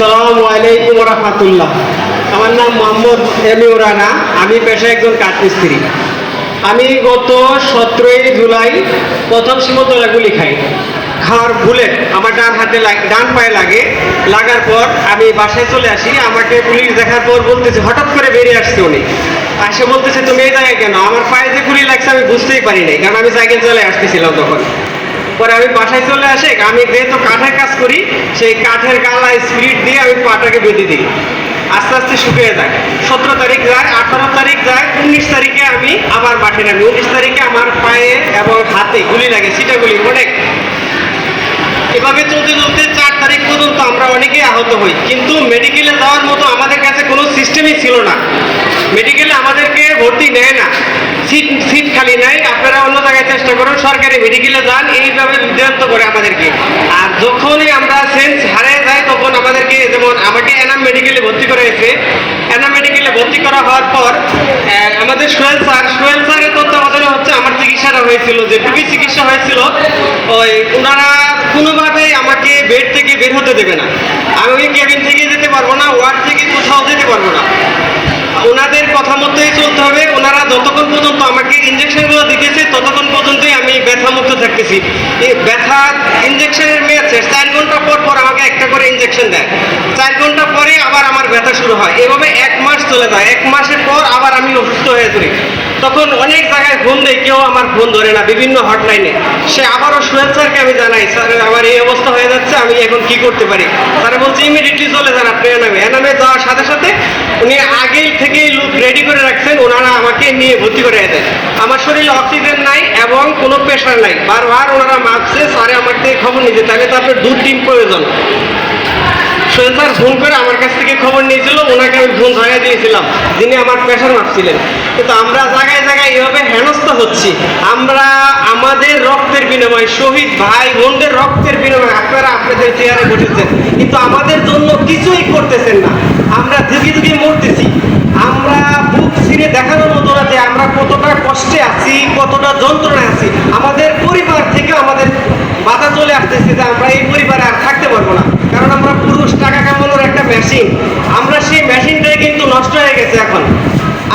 আসসালামু আলাইকুম ওয়া রাহমাতুল্লাহ। আমার নাম মোহাম্মদ এমিউ রানা। আমি পেশায় একজন কাঠমিস্ত্রি। আমি গত 17 জুলাই প্রথম সীমতলা গুলি খাই। খাওয়ার ভুলে আমার ডান পায়ে লাগার পর আমি বাসায় চলে আসি। আমাকে পুলিশ দেখার পর বলতেছে, হঠাৎ করে বেরিয়ে আসছে উনি, আসে বলতেছে তুমি এই জায়গায় কেন? আমার পায়ে যে গুলি লাগছে আমি বুঝতেই পারি নাই, কারণ আমি সাইকেল চলে আসতেছিলাম তখন। পরে আমি বাসায় চলে আসে, আমি যেহেতু কাঠের কাজ করি, সেই কাঠের গালা স্পিরিট দিয়ে আমি পাটাকে বেঁধে দিই। আস্তে আস্তে শুকিয়ে যায়। 17 তারিখ যায়, 18 তারিখ যায়, 19 তারিখে আমি আবার মাঠে নামি। 19 তারিখে আমার পায়ে এবং হাতে গুলি লাগে, সিটাগুলি অনেক। এভাবে চলতে চলতে 4 তারিখ পর্যন্ত আমরা অনেকেই আহত হই, কিন্তু মেডিকেলে যাওয়ার মতো আমাদের কাছে কোনো সিস্টেমই ছিল না। মেডিকেলে আমাদেরকে ভর্তি নেয় না, সিট খালি নাই, আপনারা অন্য জায়গায় চেষ্টা করুন, সরকারি মেডিকেলে যান, এইভাবে বিভ্রান্ত করে আমাদেরকে। আর যখনই আমরা সেন্স হারিয়ে যাই তখন আমাদেরকে, যেমন আমাকে এনাম মেডিকেলে ভর্তি করা হয়েছে। এনাম মেডিকেলে ভর্তি করা হওয়ার পর আমাদের সোহেল স্যারের তত্ত্বাবধানে হচ্ছে আমার চিকিৎসাটা হয়েছিল, যে টুকি চিকিৎসা হয়েছিল। ওই ওনারা কোনোভাবেই আমাকে বেড থেকে বের হতে দেবে না, আমি ওই কেবিন থেকে যেতে পারবো না, ওয়ার্ড থেকে কোথাও যেতে পারবো না, ওনাদের কথা মতোই চলতে হবে। ওনারা যতক্ষণ পর্যন্ত আমাকে ইঞ্জেকশনগুলো দিতেছে ততক্ষণ পর্যন্তই আমি ব্যথা মুক্ত থাকতেছি। এই ব্যথা ইঞ্জেকশনের মেয়াদ শেষ, 4 ঘন্টা পর পর আমাকে একটা করে ইঞ্জেকশন দেয়। 4 ঘন্টা পরে আবার আমার ব্যথা শুরু হয়। এভাবে 1 মাস চলে যায়। 1 মাসের পর আবার আমি অসুস্থ হয়ে পড়ি। তখন অনেক জায়গায় ফোন দেয়, কেউ আমার ফোন ধরে না, বিভিন্ন হটলাইনে। সে আবারও সোহেল স্যারকে আমি জানাই, স্যার আমার এই অবস্থা হয়ে যাচ্ছে, আমি এখন কি করতে পারি? তারা বলছে ইমিডিয়েটলি চলে যান আপনি এনামে যাওয়ার সাথে সাথে উনি আগেই থেকেই লোক রেডি করে রাখছেন, ওনারা আমাকে নিয়ে ভর্তি করে দেন। আমার শরীরে অক্সিজেন নাই এবং কোনো প্রেশার নাই। বারবার ওনারা মাপছে, স্যারে আমার থেকে খবর নিয়েছে, তাহলে তো আপনার 2 টিম প্রয়োজন। সোহেল স্যার ফোন করে আমার কাছ থেকে খবর নিয়েছিল, ওনাকে আমি ফোন ধরিয়ে দিয়েছিলাম, যিনি আমার প্রেশার মাপছিলেন। কিন্তু আমরা জায়গায় জায়গায় এভাবে হেনস্থা হচ্ছি। আমরা আমাদের রক্তের বিনিময়ে, শহীদ ভাই বোনদের রক্তের বিনিময়ে আপনারা আপনাদের চেয়ারে বসেছেন, কিন্তু আমাদের জন্য কিছুই করতেছেন না। আমরা ধুকে ধুকে মরতেছি। আমরা বুক ছিঁড়ে দেখানোর মতো না যে আমরা কতটা কষ্টে আছি, কতটা যন্ত্রণায় আছি। আমাদের পরিবার থেকে আমাদের বাধা চলে আসতেছে যে আমরা এই পরিবারে আর থাকতে পারবো না, কারণ আমরা পুরুষ টাকা কামানোর একটা মেশিন। আমরা সেই মেশিনটাই কিন্তু নষ্ট হয়ে গেছে এখন।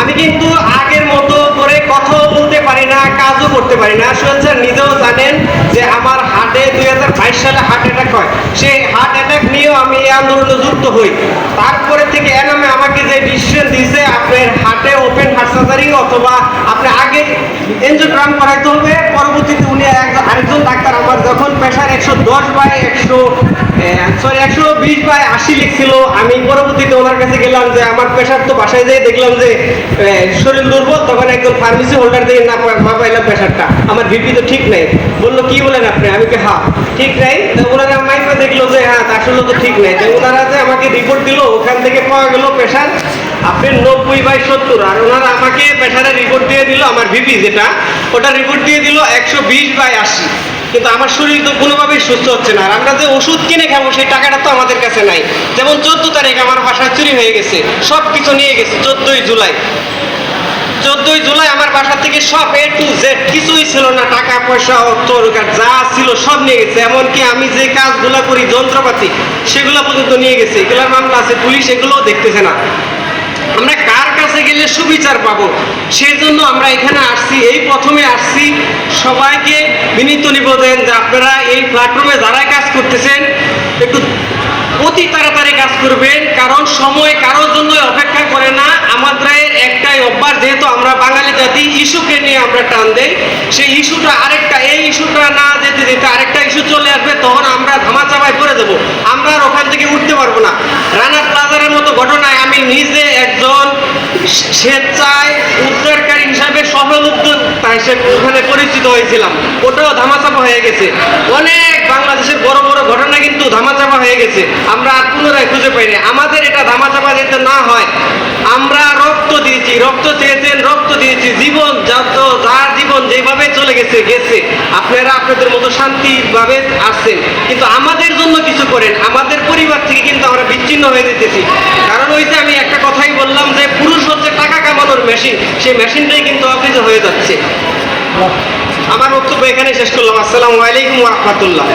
আমি কিন্তু আগের মতো করে কথাও বলতে পারি না, কাজও করতে পারি না। সোহেল স্যার নিজেও জানেন যে আমার হার্টে 2022 সালে হার্ট অ্যাটাক হয়। সেই হার্ট অ্যাটাক নিয়েও আমি এই আন্দোলনে যুক্ত হই। তারপরে থেকে এনামে আমাকে যে ডিসিশন দিয়েছে, আপনার হার্টে ওপেন হার্ট সার্জারি অথবা আপনি আগে এনজিওগ্রাম করাইতে হবে। পরবর্তীতে উনি আরেকজন ডাক্তার, আমার যখন প্রেশার 120/80 লিখছিল, আমি পরবর্তীতে ওনার কাছে গেলাম যে আমার প্রেশার তো বাসায় যেয়ে দেখলাম যে শরীর দুর্বল। তখন একজন ফার্মেসি হোল্ডার থেকে না পাইলাম প্রেশারটা, আমার বিপি তো ঠিক নাই। বললো কি বলেন আপনি? আমি কি হ্যাঁ ঠিক নাই। ওনারা মাইপে দেখলো যে হ্যাঁ আসলে তো ঠিক নাই। ওনারা যে আমাকে রিপোর্ট দিল, ওখান থেকে পাওয়া গেল প্রেশার আপনি 90/70। আর ওনারা আমাকে প্রেশারের রিপোর্ট দিয়ে দিল, আমার ভিপি যেটা, ওটা রিপোর্ট দিয়ে দিল 120/80। কিন্তু আমার শরীর তো কোনোভাবেই সুস্থ হচ্ছে না। আর আমরা যে ওষুধ কিনে খাবো সেই টাকাটা তো আমাদের কাছে নাই। যেমন 14 তারিখ আমার বাসায় চুরি হয়ে গেছে, সব কিছু নিয়ে গেছে। 14 জুলাই আমার বাসা থেকে সব A to Z কিছুই ছিল না, টাকা পয়সা অর্থ যা ছিল সব নিয়ে গেছে। এমনকি আমি যে কাজগুলো করি, যন্ত্রপাতি, সেগুলো পর্যন্ত নিয়ে গেছে। এগুলোর মামলা আছে, পুলিশ এগুলোও দেখতেছে না। আমরা কার কাছে গেলে সুবিচার পাবো, সেই জন্য আমরা এখানে আসছি। এই প্রথমে আসছি, সবাইকে বিনীত নিবেদন যে আপনারা এই প্ল্যাটফর্মে যারাই কাজ করতেছেন একটু অতি তাড়াতাড়ি কাজ করবেন, কারণ সময় কারোর জন্য অপেক্ষা করে না। আমাদের একটাই অভ্যাস, যেহেতু আমরা বাঙালি জাতি, ইস্যুকে নিয়ে আমরা টান দেই। সেই ইস্যুটা আরেকটা, এই ইস্যুটা না যেতে যেতে আরেকটা ইস্যু চলে আসবে, তখন আমরা ধামাচাপায় পড়ে দেবো, আমরা আর ওখান থেকে উঠতে পারবো না। রানা প্লাজারের মতো ঘটনায় আমি নিজে একজন স্বেচ্ছায় উদ্ধারকারী হিসাবে সফল উদ্যোক্তা হিসেবে ওখানে পরিচিত হয়েছিলাম, ওটাও ধামাচাপা হয়ে গেছে। অনেক বাংলাদেশের বড় বড় ঘটনা কিন্তু ধামাচাপা হয়ে গেছে, আমরা আর পুনরায় খুঁজে পাইনি। আমাদের এটা ধামাচাপা যেতে না হয়, আমরা রক্ত দিয়েছি, রক্ত চেয়েছেন, রক্ত দিয়েছি, জীবন যার জীবন যেভাবে চলে গেছে। আপনারা আপনাদের মতো শান্তিভাবে আসছেন, কিন্তু আমাদের জন্য কিছু করেন। আমাদের পরিবার থেকে কিন্তু আমরা বিচ্ছিন্ন হয়ে যেতেছি। কারণ ওইতে আমি একটা কথাই বললাম যে পুরুষ হচ্ছে টাকা কামানোর মেশিন, সেই মেশিনটাই কিন্তু অফিসে হয়ে যাচ্ছে। আমার বক্তব্য এখানে শেষ করলাম। আসসালামু আলাইকুম ওয়া রাহমাতুল্লাহ।